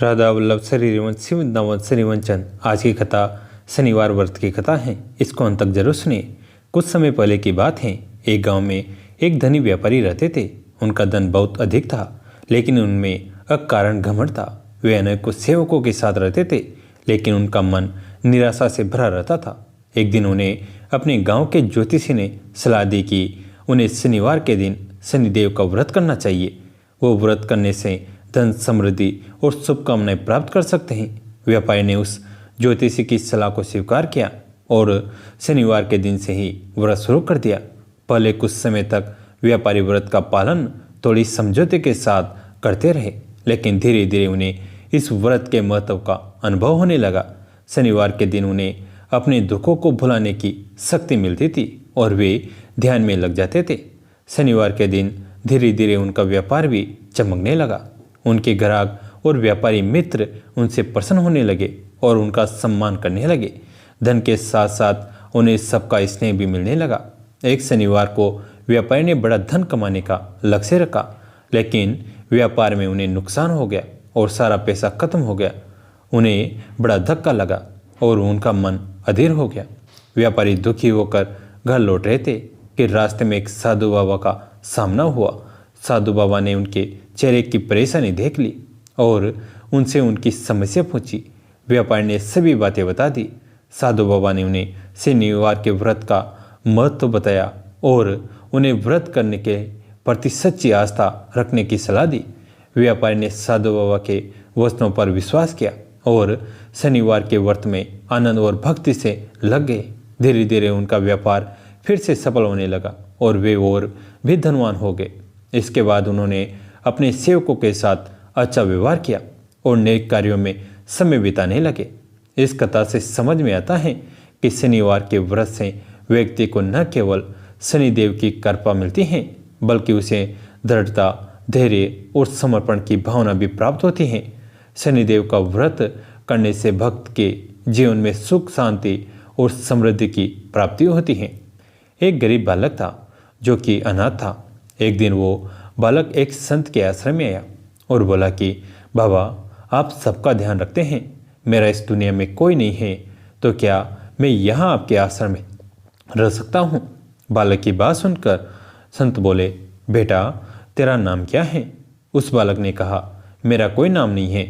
राधा वल्लभ श्री वृंदावन श्री वंचन। आज की कथा शनिवार व्रत की कथा है। इसको अंत तक जरूर सुनिए। कुछ समय पहले की बात है। एक गांव में एक धनी व्यापारी रहते थे। उनका धन बहुत अधिक था, लेकिन उनमें अकारण घमंड था। वे अनेकों सेवकों के साथ रहते थे, लेकिन उनका मन निराशा से भरा रहता था। एक दिन उन्हें अपने गाँव के ज्योतिषी ने सलाह दी कि उन्हें शनिवार के दिन शनिदेव का व्रत करना चाहिए। वो व्रत करने से धन, समृद्धि और शुभकामनाएं प्राप्त कर सकते हैं। व्यापारी ने उस ज्योतिषी की सलाह को स्वीकार किया और शनिवार के दिन से ही व्रत शुरू कर दिया। पहले कुछ समय तक व्यापारी व्रत का पालन थोड़ी समझौते के साथ करते रहे, लेकिन धीरे धीरे उन्हें इस व्रत के महत्व का अनुभव होने लगा। शनिवार के दिन उन्हें अपने दुखों को भुलाने की शक्ति मिलती थी और वे ध्यान में लग जाते थे। शनिवार के दिन धीरे धीरे उनका व्यापार भी चमकने लगा। उनके ग्राहक और व्यापारी मित्र उनसे प्रसन्न होने लगे और उनका सम्मान करने लगे। धन के साथ साथ उन्हें सबका स्नेह भी मिलने लगा। एक शनिवार को व्यापारी ने बड़ा धन कमाने का लक्ष्य रखा, लेकिन व्यापार में उन्हें नुकसान हो गया और सारा पैसा खत्म हो गया। उन्हें बड़ा धक्का लगा और उनका मन अधीर हो गया। व्यापारी दुखी होकर घर लौट रहे थे कि रास्ते में एक साधु बाबा का सामना हुआ। साधु बाबा ने उनके चेहरे की परेशानी देख ली और उनसे उनकी समस्या पूछी। व्यापारी ने सभी बातें बता दी। साधु बाबा ने उन्हें शनिवार के व्रत का महत्व बताया और उन्हें व्रत करने के प्रति सच्ची आस्था रखने की सलाह दी। व्यापारी ने साधु बाबा के वचनों पर विश्वास किया और शनिवार के व्रत में आनंद और भक्ति से लग गए। धीरे धीरे उनका व्यापार फिर से सफल होने लगा और वे और भी धनवान हो गए। इसके बाद उन्होंने अपने सेवकों के साथ अच्छा व्यवहार किया और नेक कार्यों में समय बिताने लगे। इस कथा से समझ में आता है कि शनिवार के व्रत से व्यक्ति को न केवल शनिदेव की कृपा मिलती है, बल्कि उसे दृढ़ता, धैर्य और समर्पण की भावना भी प्राप्त होती है। शनिदेव का व्रत करने से भक्त के जीवन में सुख, शांति और समृद्धि की प्राप्ति होती है। एक गरीब बालक था जो कि अनाथ था। एक दिन वो बालक एक संत के आश्रम में आया और बोला कि बाबा, आप सबका ध्यान रखते हैं, मेरा इस दुनिया में कोई नहीं है, तो क्या मैं यहाँ आपके आश्रम में रह सकता हूँ? बालक की बात सुनकर संत बोले, बेटा, तेरा नाम क्या है? उस बालक ने कहा, मेरा कोई नाम नहीं है।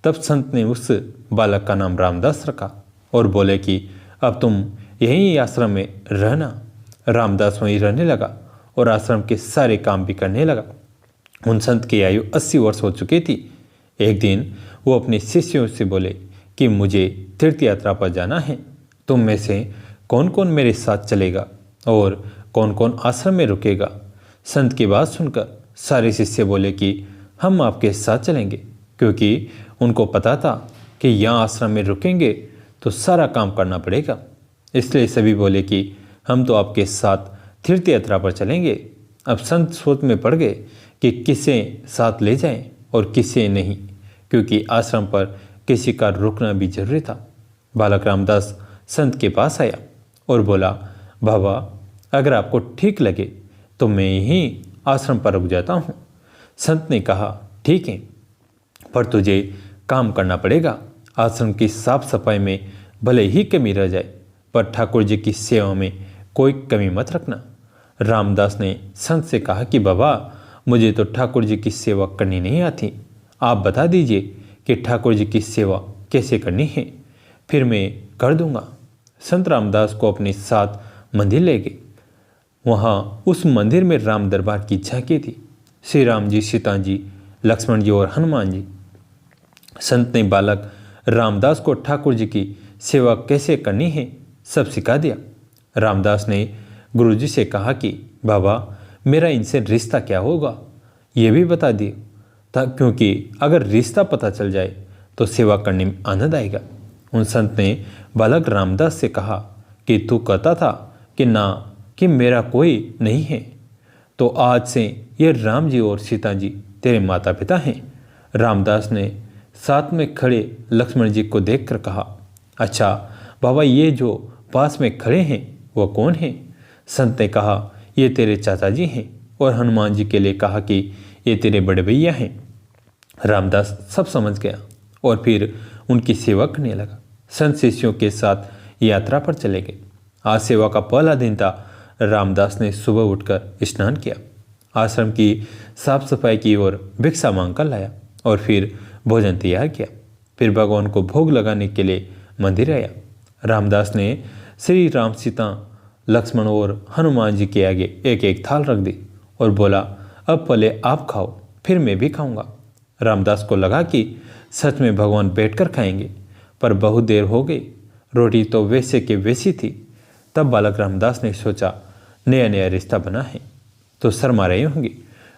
तब संत ने उस बालक का नाम रामदास रखा और बोले कि अब तुम यहीं आश्रम में रहना। रामदास वहीं रहने लगा और आश्रम के सारे काम भी करने लगा। उन संत की आयु 80 वर्ष हो चुकी थी। एक दिन वो अपने शिष्यों से बोले कि मुझे तीर्थ यात्रा पर जाना है। तुम में से कौन कौन मेरे साथ चलेगा और कौन कौन आश्रम में रुकेगा? संत की बात सुनकर सारे शिष्य बोले कि हम आपके साथ चलेंगे, क्योंकि उनको पता था कि यहाँ आश्रम में रुकेंगे तो सारा काम करना पड़ेगा। इसलिए सभी बोले कि हम तो आपके साथ तीर्थ यात्रा पर चलेंगे। अब संत सोच में पड़ गए कि किसे साथ ले जाएं और किसे नहीं, क्योंकि आश्रम पर किसी का रुकना भी जरूरी था। बालक रामदास संत के पास आया और बोला, बाबा, अगर आपको ठीक लगे तो मैं यहीं आश्रम पर रुक जाता हूँ। संत ने कहा, ठीक है, पर तुझे काम करना पड़ेगा। आश्रम की साफ सफाई में भले ही कमी रह जाए, पर ठाकुर जी की सेवा में कोई कमी मत रखना। रामदास ने संत से कहा कि बाबा, मुझे तो ठाकुर जी की सेवा करनी नहीं आती। आप बता दीजिए कि ठाकुर जी की सेवा कैसे करनी है, फिर मैं कर दूंगा। संत रामदास को अपने साथ मंदिर ले गए। वहाँ उस मंदिर में राम दरबार की झांकी थी। श्री राम जी, सीता जी, लक्ष्मण जी और हनुमान जी। संत ने बालक रामदास को ठाकुर जी की सेवा कैसे करनी है सब सिखा दिया। रामदास ने गुरुजी से कहा कि बाबा, मेरा इनसे रिश्ता क्या होगा ये भी बता दिए, क्योंकि अगर रिश्ता पता चल जाए तो सेवा करने में आनंद आएगा। उन संत ने बालक रामदास से कहा कि तू कहता था कि ना कि मेरा कोई नहीं है, तो आज से ये राम जी और सीता जी तेरे माता पिता हैं। रामदास ने साथ में खड़े लक्ष्मण जी को देखकर कहा, अच्छा बाबा, ये जो पास में खड़े हैं वो कौन है? संत ने कहा, ये तेरे चाचा जी हैं, और हनुमान जी के लिए कहा कि ये तेरे बड़े भैया हैं। रामदास सब समझ गया और फिर उनकी सेवा करने लगा। संत शिष्यों के साथ यात्रा पर चले गए। आज सेवा का पहला दिन था। रामदास ने सुबह उठकर स्नान किया, आश्रम की साफ सफाई की और भिक्षा मांगकर लाया और फिर भोजन तैयार किया। फिर भगवान को भोग लगाने के लिए मंदिर आया। रामदास ने श्री राम, सीता, लक्ष्मण और हनुमान जी के आगे एक एक थाल रख दी और बोला, अब पहले आप खाओ, फिर मैं भी खाऊंगा। रामदास को लगा कि सच में भगवान बैठकर खाएंगे, पर बहुत देर हो गई। रोटी तो वैसे के वैसी थी। तब बालक रामदास ने सोचा, नया नया रिश्ता बना है तो शर्मा रहे होंगे।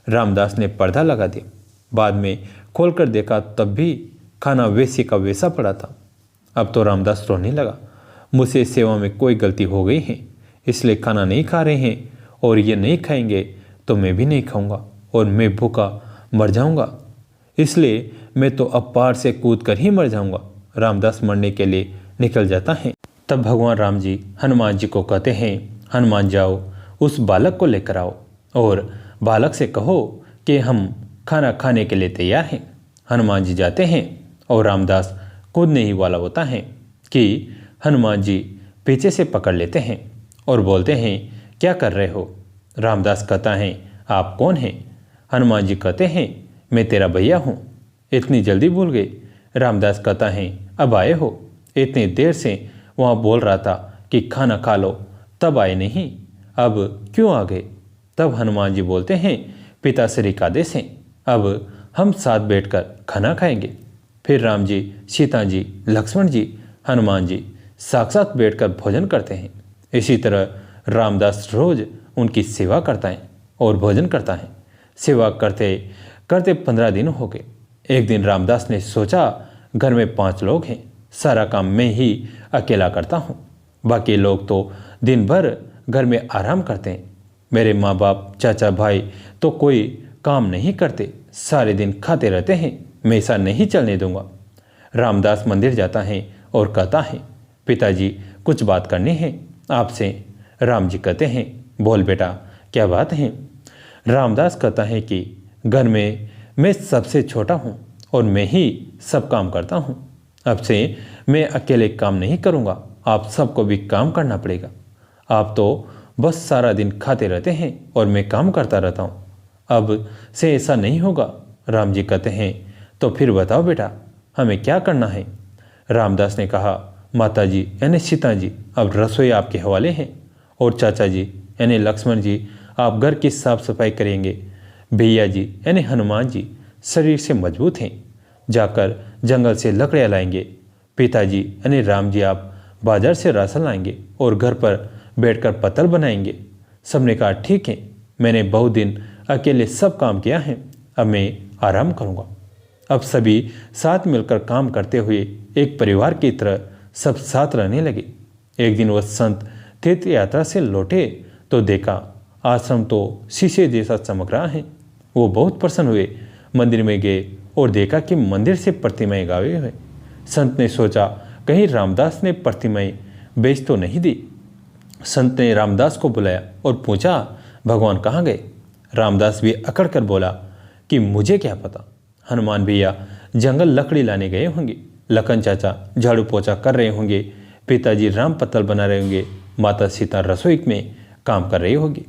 रामदास ने पर्दा लगा दिया। बाद में खोलकर देखा तब भी खाना वैसे का वैसा पड़ा था। अब तो रामदास रोने लगा, मुझसे सेवा में कोई गलती हो गई है, इसलिए खाना नहीं खा रहे हैं, और ये नहीं खाएंगे तो मैं भी नहीं खाऊंगा और मैं भूखा मर जाऊंगा, इसलिए मैं तो अब पहाड़ से कूद कर ही मर जाऊंगा। रामदास मरने के लिए निकल जाता है। तब भगवान राम जी हनुमान जी को कहते हैं, हनुमान जाओ, उस बालक को लेकर आओ और बालक से कहो कि हम खाना खाने के लिए तैयार हैं। हनुमान जी जाते हैं और रामदास कूदने ही वाला होता है कि हनुमान जी पीछे से पकड़ लेते हैं और बोलते हैं, क्या कर रहे हो? रामदास कहता है, आप कौन हैं? हनुमान जी कहते हैं, मैं तेरा भैया हूँ, इतनी जल्दी भूल गए? रामदास कहता है, अब आए हो? इतनी देर से वहाँ बोल रहा था कि खाना खा लो, तब आए नहीं, अब क्यों आ गए? तब हनुमान जी बोलते हैं, पिताश्री का आदेश है, अब हम साथ बैठकर खाना खाएंगे। फिर राम जी, सीता जी, लक्ष्मण जी, हनुमान जी साक्षात बैठकर भोजन करते हैं। इसी तरह रामदास रोज उनकी सेवा करता है और भोजन करता है। सेवा करते करते 15 दिन हो गए। एक दिन रामदास ने सोचा, घर में 5 लोग हैं, सारा काम मैं ही अकेला करता हूँ, बाकी लोग तो दिन भर घर में आराम करते हैं। मेरे माँ बाप, चाचा, भाई तो कोई काम नहीं करते, सारे दिन खाते रहते हैं, मैं ऐसा नहीं चलने दूंगा। रामदास मंदिर जाता है और कहता है, पिताजी कुछ बात करनी है आपसे। राम जी कहते हैं, बोल बेटा, क्या बात है? रामदास कहता है कि घर में मैं सबसे छोटा हूँ और मैं ही सब काम करता हूँ। अब से मैं अकेले काम नहीं करूँगा, आप सबको भी काम करना पड़ेगा। आप तो बस सारा दिन खाते रहते हैं और मैं काम करता रहता हूँ, अब से ऐसा नहीं होगा। राम जी कहते हैं, तो फिर बताओ बेटा, हमें क्या करना है? रामदास ने कहा, माता जी यानी सीता जी अब रसोई आपके हवाले हैं, और चाचा जी यानी लक्ष्मण जी आप घर की साफ सफाई करेंगे। भैया जी यानी हनुमान जी शरीर से मजबूत हैं, जाकर जंगल से लकड़ियाँ लाएंगे। पिताजी यानी राम जी आप बाजार से राशन लाएंगे और घर पर बैठकर पत्तल बनाएंगे। सबने कहा, ठीक है, मैंने बहुत दिन अकेले सब काम किया है, अब मैं आराम करूँगा। अब सभी साथ मिलकर काम करते हुए एक परिवार की तरह सब साथ रहने लगे। एक दिन वह संत तीर्थ यात्रा से लौटे तो देखा आश्रम तो शीशे जैसा चमक रहा है। वो बहुत प्रसन्न हुए, मंदिर में गए और देखा कि मंदिर से प्रतिमाएं गायब हुए। संत ने सोचा, कहीं रामदास ने प्रतिमाएं बेच तो नहीं दी। संत ने रामदास को बुलाया और पूछा, भगवान कहाँ गए? रामदास भी अकड़ कर बोला कि मुझे क्या पता, हनुमान भैया जंगल लकड़ी लाने गए होंगे, लखन चाचा झाड़ू पोछा कर रहे होंगे, पिताजी राम पत्तल बना रहे होंगे, माता सीता रसोई में काम कर रही होगी।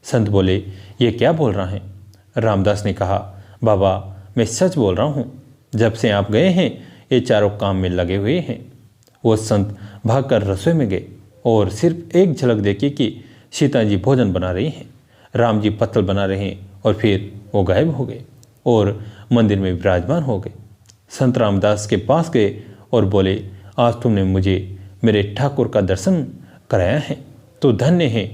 संत बोले, ये क्या बोल रहा है? रामदास ने कहा, बाबा मैं सच बोल रहा हूँ, जब से आप गए हैं ये चारों काम में लगे हुए हैं। वो संत भागकर रसोई में गए और सिर्फ एक झलक देखी कि सीता जी भोजन बना रही हैं, राम जी पत्तल बना रहे हैं, और फिर वो गायब हो गए और मंदिर में विराजमान हो गए। संत रामदास के पास गए और बोले, आज तुमने मुझे मेरे ठाकुर का दर्शन कराया है तो धन्य है।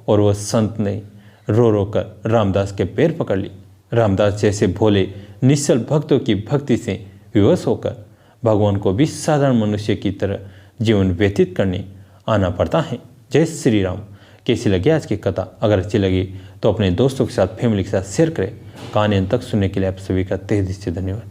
और वह संत ने रो रो कर रामदास के पैर पकड़ ली। रामदास जैसे भोले निश्चल भक्तों की भक्ति से विवश होकर भगवान को भी साधारण मनुष्य की तरह जीवन व्यतीत करने आना पड़ता है। जय श्री राम। कैसी लगी आज की कथा? अगर अच्छी लगी तो अपने दोस्तों के साथ, फैमिली के साथ शेयर करें। कहानी अंत तक सुनने के लिए आप सभी का तहे दिल से धन्यवाद।